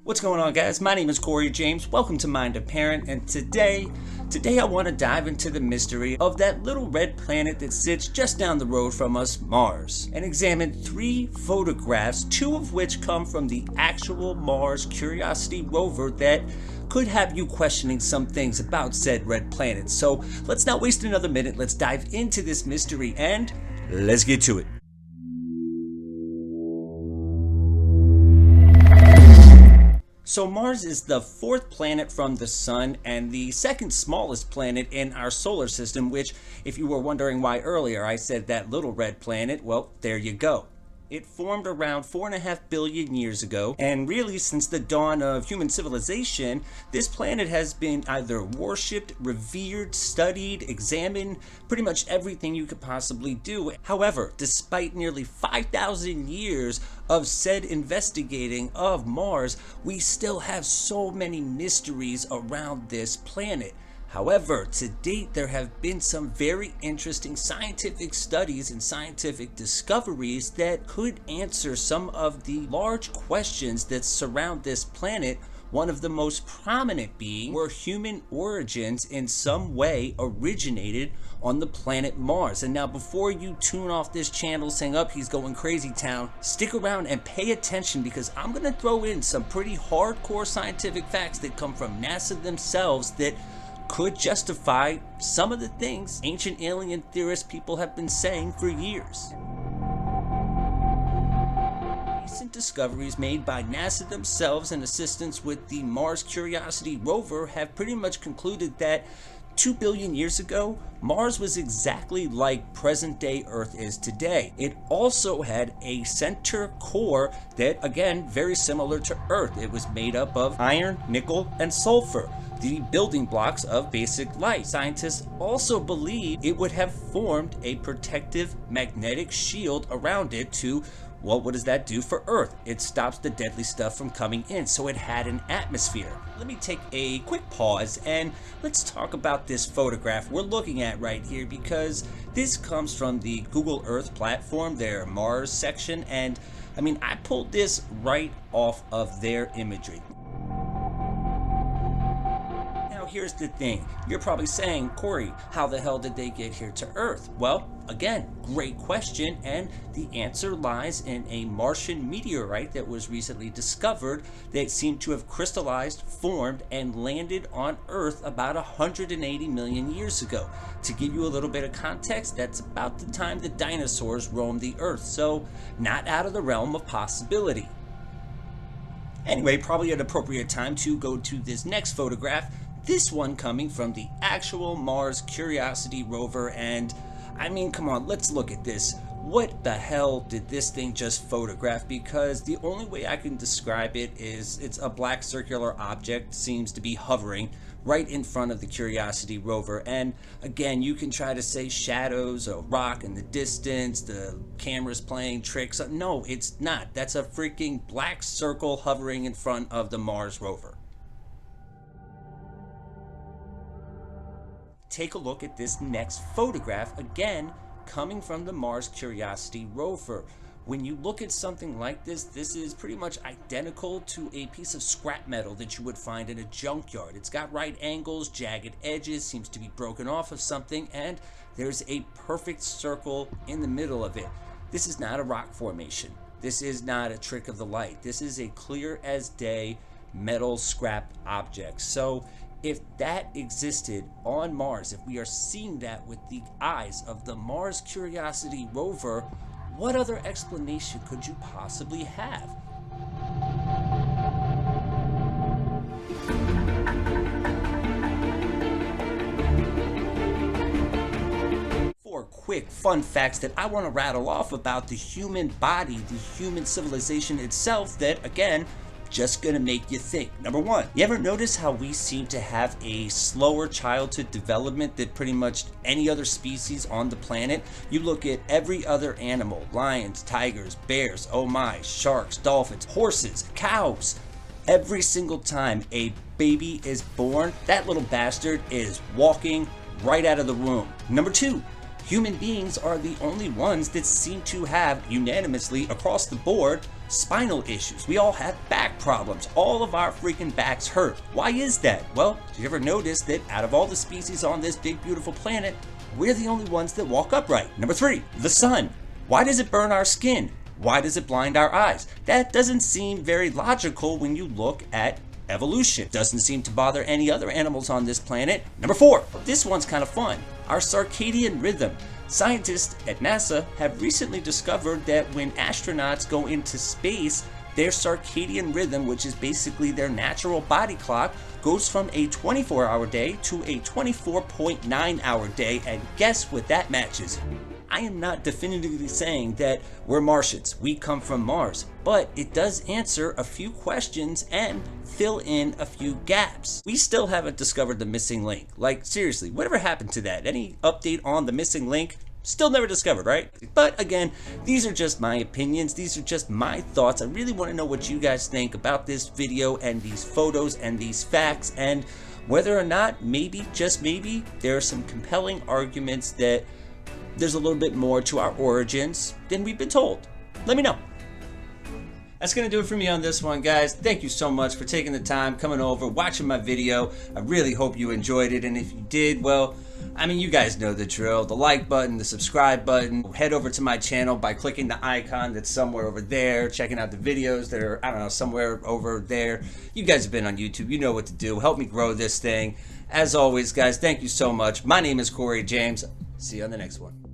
What's going on, guys? My name is Corey James. Welcome to Mind a Parent, and today I want to dive into the mystery of that little red planet that sits just down the road from us, Mars, and examine 3 photographs, 2 of which come from the actual Mars Curiosity Rover that could have you questioning some things about said red planet. So let's not waste another minute. Let's dive into this mystery and let's get to it. So Mars is the 4th planet from the Sun and the 2nd smallest planet in our solar system, which, if you were wondering why earlier I said that little red planet, well, there you go. It formed around 4.5 billion years ago, and really since the dawn of human civilization, this planet has been either worshipped, revered, studied, examined, pretty much everything you could possibly do. However, despite nearly 5,000 years of said investigating of Mars, we still have so many mysteries around this planet. However, to date, there have been some very interesting scientific studies and scientific discoveries that could answer some of the large questions that surround this planet, one of the most prominent being were human origins in some way originated on the planet Mars. And now before you tune off this channel saying, "Up, he's going crazy town," stick around and pay attention, because I'm going to throw in some pretty hardcore scientific facts that come from NASA themselves that could justify some of the things ancient alien theorist people have been saying for years. Recent discoveries made by NASA themselves in assistance with the Mars Curiosity Rover have pretty much concluded that 2 billion years ago, Mars was exactly like present-day Earth is today. It also had a center core that, again, very similar to Earth. It was made up of iron, nickel, and sulfur, the building blocks of basic life. Scientists also believe it would have formed a protective magnetic shield around it to, well, what does that do for Earth? It stops the deadly stuff from coming in, so it had an atmosphere. Let me take a quick pause and let's talk about this photograph we're looking at right here, because this comes from the Google Earth platform, their Mars section, and I pulled this right off of their imagery. Here's the thing. You're probably saying, "Corey, how the hell did they get here to Earth?" Well, again, great question, and the answer lies in a Martian meteorite that was recently discovered that seemed to have crystallized, formed, and landed on Earth about 180 million years ago. To give you a little bit of context, that's about the time the dinosaurs roamed the Earth, so not out of the realm of possibility. Anyway, probably an appropriate time to go to this next photograph. This one coming from the actual Mars Curiosity Rover, and come on, let's look at this. What the hell did this thing just photograph? Because the only way I can describe it is it's a black circular object, seems to be hovering right in front of the Curiosity Rover. And again, you can try to say shadows, a rock in the distance, the camera's playing tricks. No, it's not. That's a freaking black circle hovering in front of the Mars rover. Take a look at this next photograph, again coming from the Mars Curiosity Rover. When you look at something like this, this is pretty much identical to a piece of scrap metal that you would find in a junkyard. It's got right angles, jagged edges, seems to be broken off of something, and there's a perfect circle in the middle of it. This is not a rock formation. This is not a trick of the light. This is a clear as day metal scrap object. So if that existed on Mars, if we are seeing that with the eyes of the Mars Curiosity Rover, what other explanation could you possibly have? Four quick fun facts that I want to rattle off about the human body, the human civilization itself, that again, just gonna make you think. Number 1, you ever notice how we seem to have a slower childhood development than pretty much any other species on the planet? You look at every other animal, lions, tigers, bears, oh my, sharks, dolphins, horses, cows. Every single time a baby is born, that little bastard is walking right out of the womb. Number 2, human beings are the only ones that seem to have, unanimously across the board, spinal issues. We all have back problems. All of our freaking backs hurt. Why is that? Well, did you ever notice that out of all the species on this big, beautiful planet, we're the only ones that walk upright? Number 3, the sun. Why does it burn our skin? Why does it blind our eyes? That doesn't seem very logical when you look at evolution. Doesn't seem to bother any other animals on this planet. Number 4, this one's kind of fun. Our circadian rhythm. Scientists at NASA have recently discovered that when astronauts go into space, their circadian rhythm, which is basically their natural body clock, goes from a 24-hour day to a 24.9-hour day, and guess what that matches? I am not definitively saying that we're Martians, we come from Mars, but it does answer a few questions and fill in a few gaps. We still haven't discovered the missing link. Like, seriously, whatever happened to that? Any update on the missing link? Still never discovered, right? But again, these are just my opinions. These are just my thoughts. I really want to know what you guys think about this video and these photos and these facts, and whether or not, maybe, just maybe, there are some compelling arguments that there's a little bit more to our origins than we've been told. Let me know. That's going to do it for me on this one, guys. Thank you so much for taking the time, coming over, watching my video. I really hope you enjoyed it, and if you did, well, I mean, you guys know the drill. The like button, the subscribe button. Head over to my channel by clicking the icon that's somewhere over there, checking out the videos that are, I don't know, somewhere over there. You guys have been on YouTube. You know what to do. Help me grow this thing. As always, guys, thank you so much. My name is Corey James. See you on the next one.